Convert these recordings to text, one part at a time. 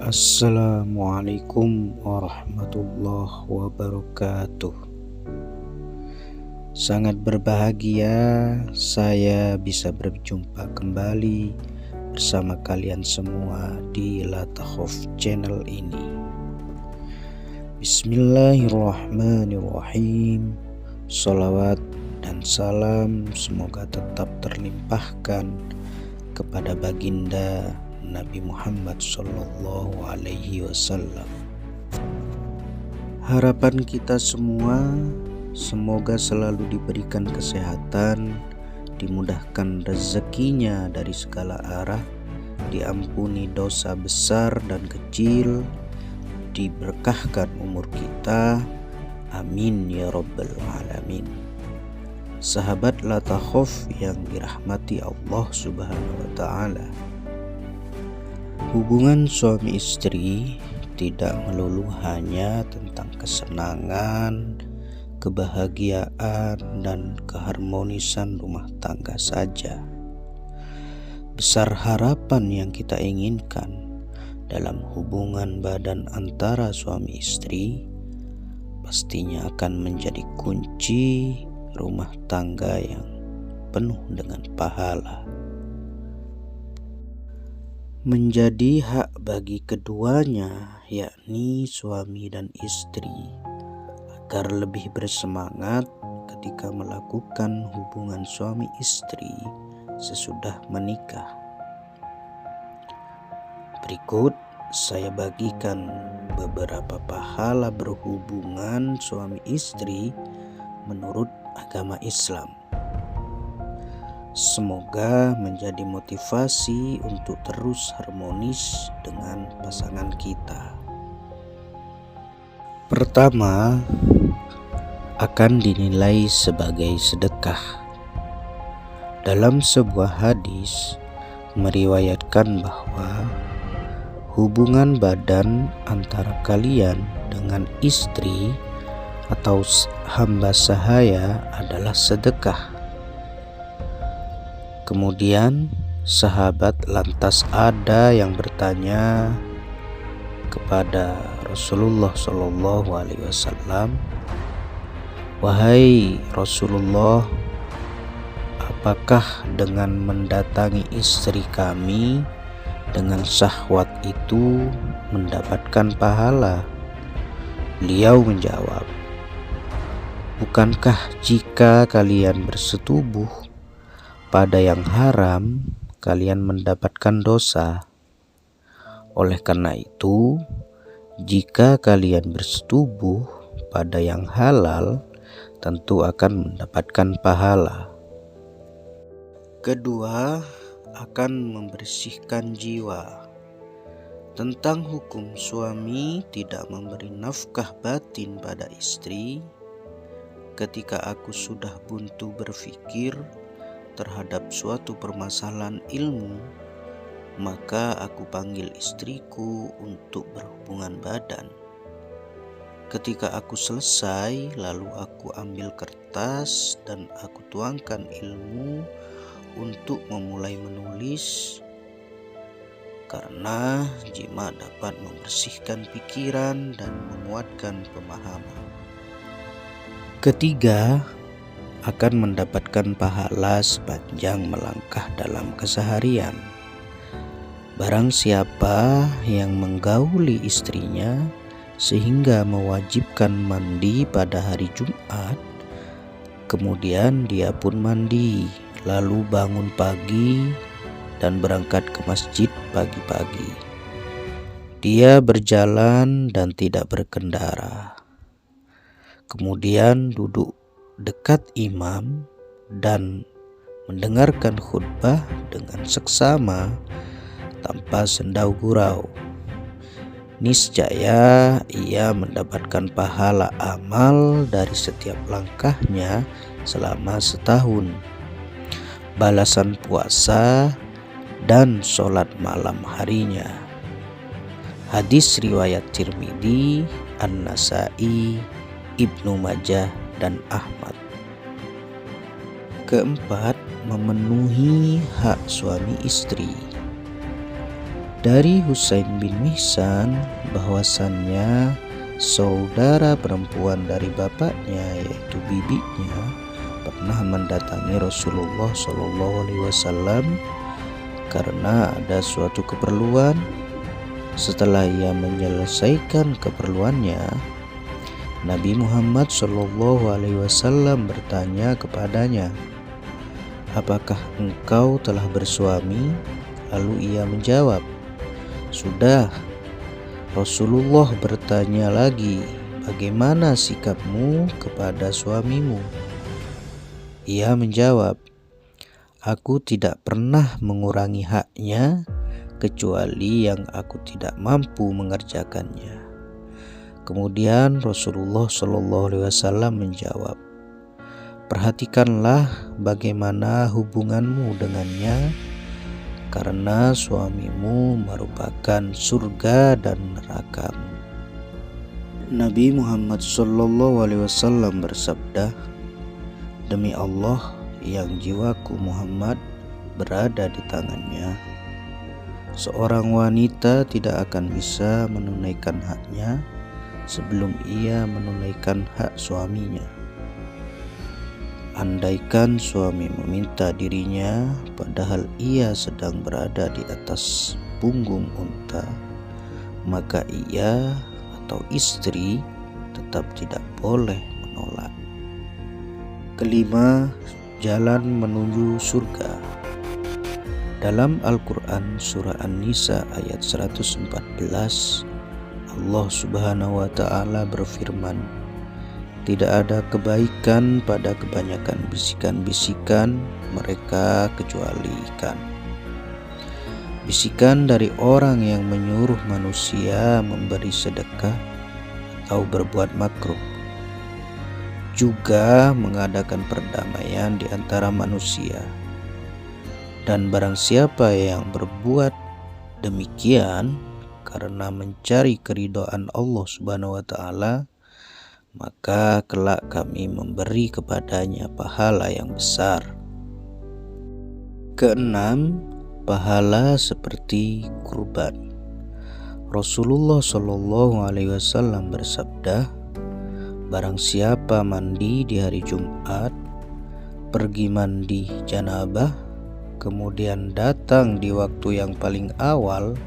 Assalamualaikum warahmatullahi wabarakatuh. Sangat berbahagia saya bisa berjumpa kembali bersama kalian semua di Latahov channel ini. Bismillahirrahmanirrahim. Sholawat dan salam semoga tetap terlimpahkan kepada baginda Nabi Muhammad Sallallahu Alaihi Wasallam. Harapan kita semua semoga selalu diberikan kesehatan, dimudahkan rezekinya dari segala arah, diampuni dosa besar dan kecil, diberkahkan umur kita. Amin ya rabbal alamin. Sahabat Latahov yang dirahmati Allah Subhanahu wa Ta'ala, hubungan suami istri tidak melulu hanya tentang kesenangan, kebahagiaan, dan keharmonisan rumah tangga saja. Besar harapan yang kita inginkan dalam hubungan badan antara suami istri pastinya akan menjadi kunci rumah tangga yang penuh dengan pahala. Menjadi hak bagi keduanya, yakni suami dan istri, agar lebih bersemangat ketika melakukan hubungan suami istri sesudah menikah. Berikut saya bagikan beberapa pahala berhubungan suami istri menurut agama Islam. Semoga menjadi motivasi untuk terus harmonis dengan pasangan kita. Pertama, akan dinilai sebagai sedekah. Dalam sebuah hadis meriwayatkan bahwa hubungan badan antara kalian dengan istri atau hamba sahaya adalah sedekah. Kemudian sahabat lantas ada yang bertanya kepada Rasulullah Shallallahu Alaihi Wasallam, "Wahai Rasulullah, apakah dengan mendatangi istri kami dengan syahwat itu mendapatkan pahala?" Beliau menjawab, "Bukankah jika kalian bersetubuh pada yang haram, kalian mendapatkan dosa? Oleh karena itu, jika kalian bersetubuh pada yang halal, tentu akan mendapatkan pahala." Kedua, akan membersihkan jiwa. Tentang hukum suami tidak memberi nafkah batin pada istri, ketika aku sudah buntu berpikir terhadap suatu permasalahan ilmu, maka aku panggil istriku untuk berhubungan badan. Ketika aku selesai, lalu aku ambil kertas dan aku tuangkan ilmu untuk memulai menulis, karena jima dapat membersihkan pikiran dan menguatkan pemahaman. Ketiga, akan mendapatkan pahala sepanjang melangkah dalam keseharian. Barang siapa yang menggauli istrinya sehingga mewajibkan mandi pada hari Jumat, kemudian dia pun mandi, lalu bangun pagi dan berangkat ke masjid pagi-pagi. Dia berjalan dan tidak berkendara. Kemudian duduk dekat imam dan mendengarkan khutbah dengan seksama tanpa sendau gurau. Niscaya ia mendapatkan pahala amal dari setiap langkahnya selama setahun, balasan puasa dan sholat malam harinya. Hadis riwayat Tirmidzi, An-Nasa'i, Ibnu Majah, dan Ahmad. Keempat, memenuhi hak suami istri. Dari Husain bin Mihsan bahwasannya saudara perempuan dari bapaknya yaitu bibinya pernah mendatangi Rasulullah SAW karena ada suatu keperluan. Setelah ia menyelesaikan keperluannya, Nabi Muhammad SAW bertanya kepadanya, "Apakah engkau telah bersuami?" Lalu ia menjawab, "Sudah." Rasulullah bertanya lagi, "Bagaimana sikapmu kepada suamimu?" Ia menjawab, "Aku tidak pernah mengurangi haknya kecuali yang aku tidak mampu mengerjakannya." Kemudian Rasulullah SAW menjawab, "Perhatikanlah bagaimana hubunganmu dengannya, karena suamimu merupakan surga dan nerakamu." Nabi Muhammad SAW bersabda, "Demi Allah yang jiwaku Muhammad berada di tangannya, seorang wanita tidak akan bisa menunaikan haknya sebelum ia menunaikan hak suaminya. Andaikan suami meminta dirinya padahal ia sedang berada di atas punggung unta, maka ia atau istri tetap tidak boleh menolak." Kelima, jalan menuju surga. Dalam Al-Quran surah An-Nisa ayat 114, Allah Subhanahu wa Ta'ala berfirman, "Tidak ada kebaikan pada kebanyakan bisikan-bisikan mereka kecuali ikan." Bisikan dari orang yang menyuruh manusia memberi sedekah atau berbuat makruh, juga mengadakan perdamaian di antara manusia. Dan barang siapa yang berbuat demikian karena mencari keridhaan Allah Subhanahu wa Ta'ala, maka kelak kami memberi kepadanya pahala yang besar. Keenam, pahala seperti kurban. Rasulullah SAW bersabda, "Barang siapa mandi di hari Jumat, pergi mandi janabah, kemudian datang di waktu yang paling awal,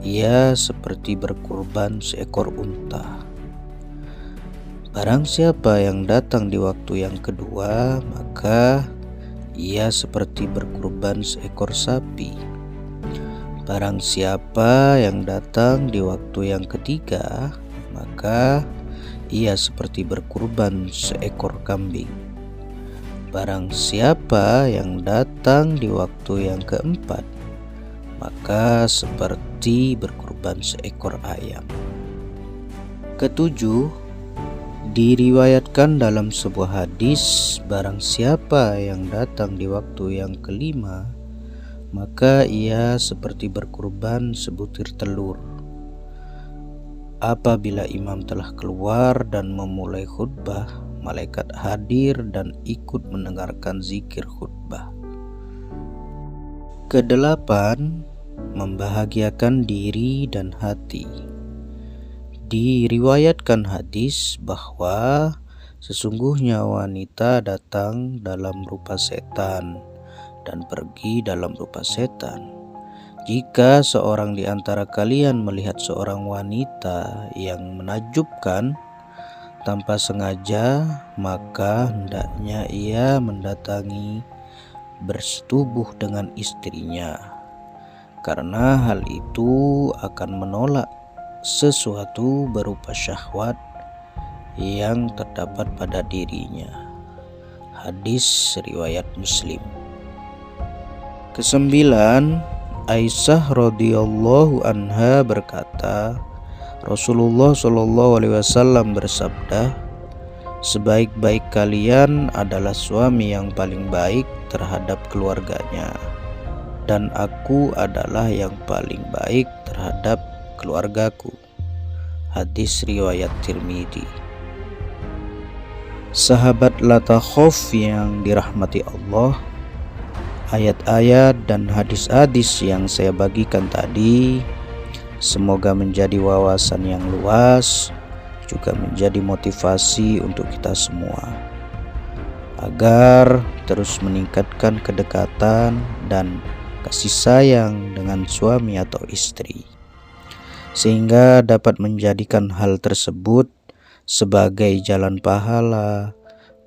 ia seperti berkurban seekor unta. Barang siapa yang datang di waktu yang kedua, maka ia seperti berkurban seekor sapi. Barang siapa yang datang di waktu yang ketiga, maka ia seperti berkurban seekor kambing. Barang siapa yang datang di waktu yang keempat, maka seperti berkurban seekor ayam." Ketujuh, diriwayatkan dalam sebuah hadis, barang siapa yang datang di waktu yang kelima, maka ia seperti berkurban sebutir telur. Apabila imam telah keluar dan memulai khutbah, malaikat hadir dan ikut mendengarkan zikir khutbah. Kedelapan, membahagiakan diri dan hati. Diriwayatkan hadis bahwa sesungguhnya wanita datang dalam rupa setan dan pergi dalam rupa setan. Jika seorang di antara kalian melihat seorang wanita yang menakjubkan tanpa sengaja, maka hendaknya ia mendatangi bersetubuh dengan istrinya, karena hal itu akan menolak sesuatu berupa syahwat yang terdapat pada dirinya. Hadis riwayat Muslim. Kesembilan, Aisyah radhiyallahu anha berkata, Rasulullah SAW bersabda, "Sebaik-baik kalian adalah suami yang paling baik terhadap keluarganya, dan aku adalah yang paling baik terhadap keluargaku." Hadis riwayat Tirmidzi. Sahabat Latakhov yang dirahmati Allah, ayat-ayat dan hadis-hadis yang saya bagikan tadi semoga menjadi wawasan yang luas, juga menjadi motivasi untuk kita semua agar terus meningkatkan kedekatan dan kasih sayang dengan suami atau istri, sehingga dapat menjadikan hal tersebut sebagai jalan pahala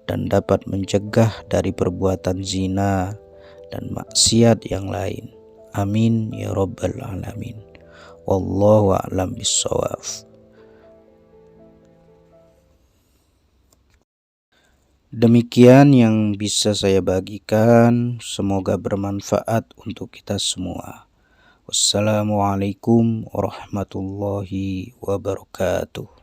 dan dapat mencegah dari perbuatan zina dan maksiat yang lain. Amin ya rabbal alamin. Wallahu a'lam bishawab. Demikian yang bisa saya bagikan, semoga bermanfaat untuk kita semua. Wassalamualaikum warahmatullahi wabarakatuh.